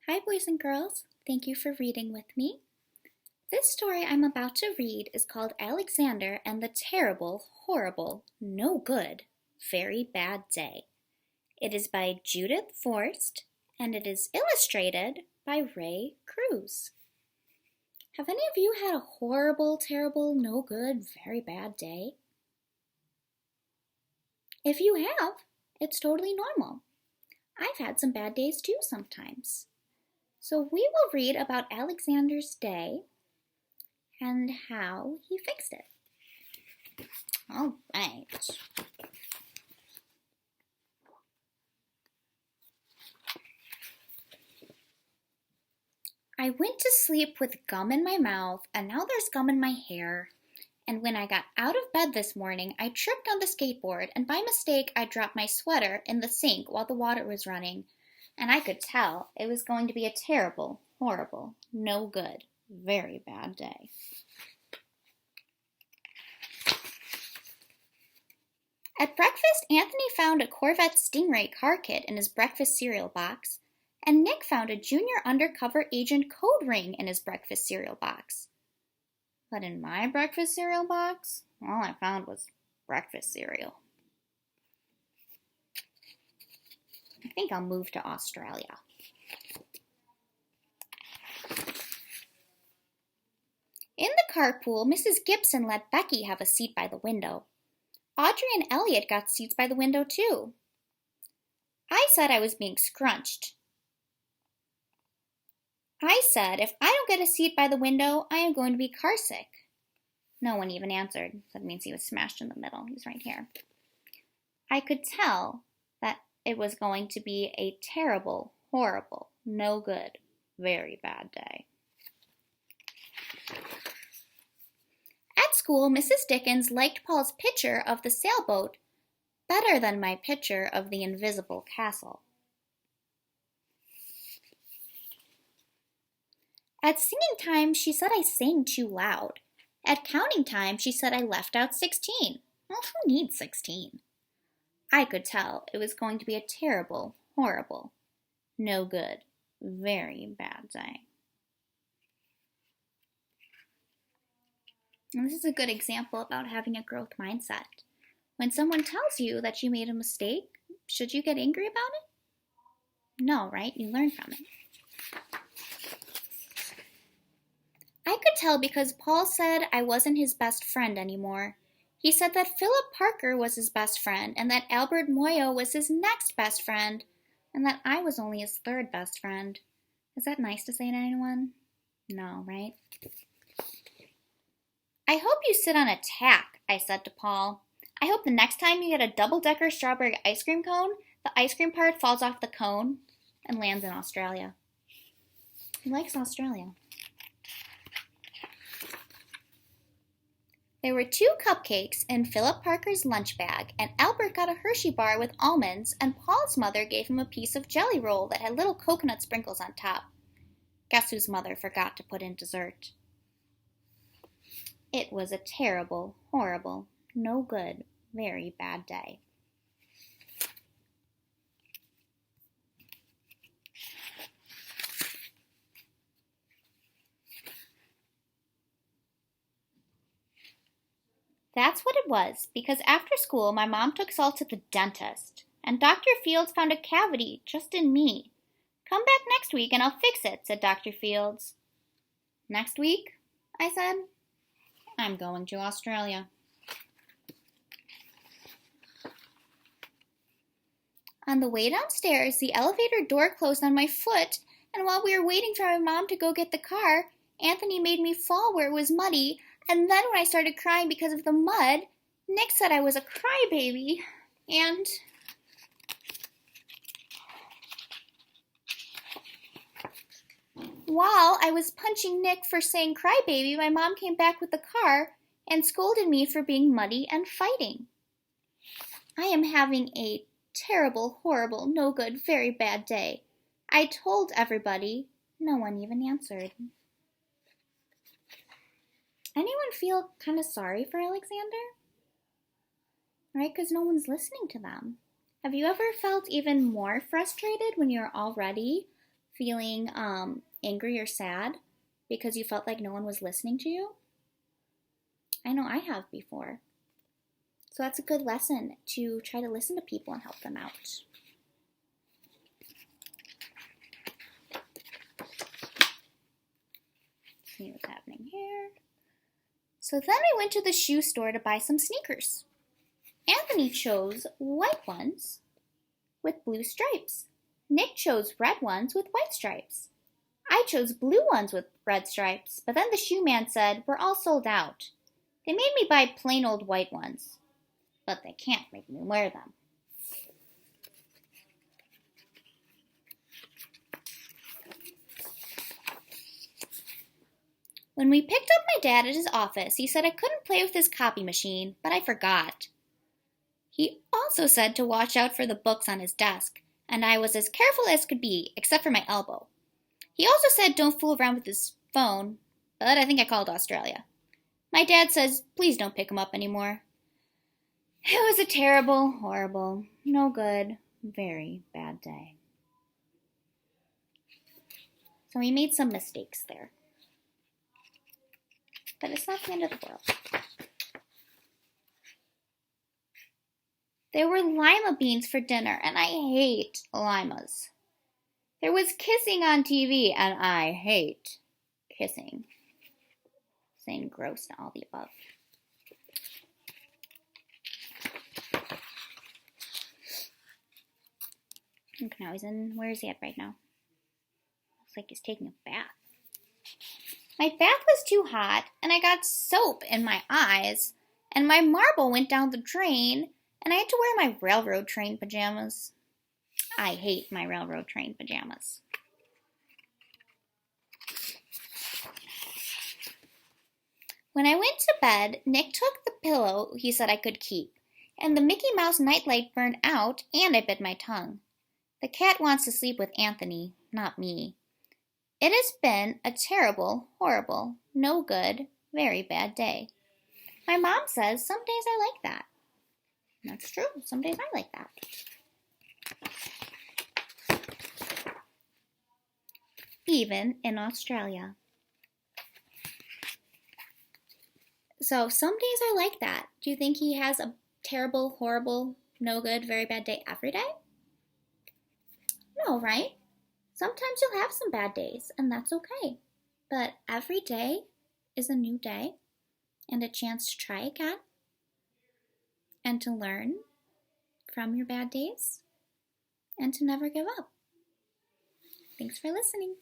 Hi, boys and girls. Thank you for reading with me. This story I'm about to read is called Alexander and the Terrible, Horrible, No Good, Very Bad Day. It is by Judith Viorst, and it is illustrated by Cruz. Have any of you had a horrible, terrible, no good, very bad day? If you have, it's totally normal. I've had some bad days too sometimes. So we will read about Alexander's day and how he fixed it. All right. I went to sleep with gum in my mouth, and now there's gum in my hair. And when I got out of bed this morning, I tripped on the skateboard, and by mistake, I dropped my sweater in the sink while the water was running. And I could tell it was going to be a terrible, horrible, no good, very bad day. At breakfast, Anthony found a Corvette Stingray car kit in his breakfast cereal box, and Nick found a junior undercover agent code ring in his breakfast cereal box. But in my breakfast cereal box, all I found was breakfast cereal. I think I'll move to Australia. In the carpool, Mrs. Gibson let Becky have a seat by the window. Audrey and Elliot got seats by the window too. I said I was being scrunched. I said if I don't get a seat by the window, I am going to be carsick. No one even answered. That means he was smashed in the middle. He's right here. I could tell that it was going to be a terrible, horrible, no good, very bad day. At school, Mrs. Dickens liked Paul's picture of the sailboat better than my picture of the invisible castle. At singing time, she said I sang too loud. At counting time, she said I left out 16. Well, who needs 16? I could tell it was going to be a terrible, horrible, no good, very bad day. And this is a good example about having a growth mindset. When someone tells you that you made a mistake, should you get angry about it? No, right? You learn from it. I could tell because Paul said I wasn't his best friend anymore. He said that Philip Parker was his best friend and that Albert Moyo was his next best friend and that I was only his third best friend. Is that nice to say to anyone? No, right? I hope you sit on a tack, I said to Paul. I hope the next time you get a double-decker strawberry ice cream cone, the ice cream part falls off the cone and lands in Australia. He likes Australia. There were 2 cupcakes in Philip Parker's lunch bag, and Albert got a Hershey bar with almonds, and Paul's mother gave him a piece of jelly roll that had little coconut sprinkles on top. Guess whose mother forgot to put in dessert? It was a terrible, horrible, no good, very bad day. That's what it was, because after school my mom took Saul to the dentist, and Dr. Fields found a cavity just in me. Come back next week and I'll fix it, said Dr. Fields. Next week? I said. I'm going to Australia. On the way downstairs, the elevator door closed on my foot, and while we were waiting for my mom to go get the car, Anthony made me fall where it was muddy, and then when I started crying because of the mud, Nick said I was a crybaby, and while I was punching Nick for saying crybaby, my mom came back with the car and scolded me for being muddy and fighting. I am having a terrible, horrible, no good, very bad day. I told everybody. No one even answered. Anyone feel kind of sorry for Alexander? Right? Because no one's listening to them. Have you ever felt even more frustrated when you're already feeling angry or sad because you felt like no one was listening to you? I know I have before. So that's a good lesson to try to listen to people and help them out. See what's happening here. So then we went to the shoe store to buy some sneakers. Anthony chose white ones with blue stripes. Nick chose red ones with white stripes. I chose blue ones with red stripes, but then the shoe man said, "We're all sold out." They made me buy plain old white ones, but they can't make me wear them. When we picked up my dad at his office, he said I couldn't play with his copy machine, but I forgot. He also said to watch out for the books on his desk, and I was as careful as could be, except for my elbow. He also said don't fool around with his phone, but I think I called Australia. My dad says please don't pick him up anymore. It was a terrible, horrible, no good, very bad day. So we made some mistakes there. But it's not the end of the world. There were lima beans for dinner, and I hate limas. There was kissing on TV, and I hate kissing. Saying gross to all the above. Okay, now where is he at right now? Looks like he's taking a bath. My bath was too hot, and I got soap in my eyes, and my marble went down the drain, and I had to wear my railroad train pajamas. I hate my railroad train pajamas. When I went to bed, Nick took the pillow he said I could keep, and the Mickey Mouse nightlight burned out, and I bit my tongue. The cat wants to sleep with Anthony, not me. It has been a terrible, horrible, no good, very bad day. My mom says some days I like that. That's true. Some days I like that. Even in Australia. So some days I like that. Do you think he has a terrible, horrible, no good, very bad day every day? No, right? Sometimes you'll have some bad days, and that's okay. But every day is a new day and a chance to try again and to learn from your bad days and to never give up. Thanks for listening.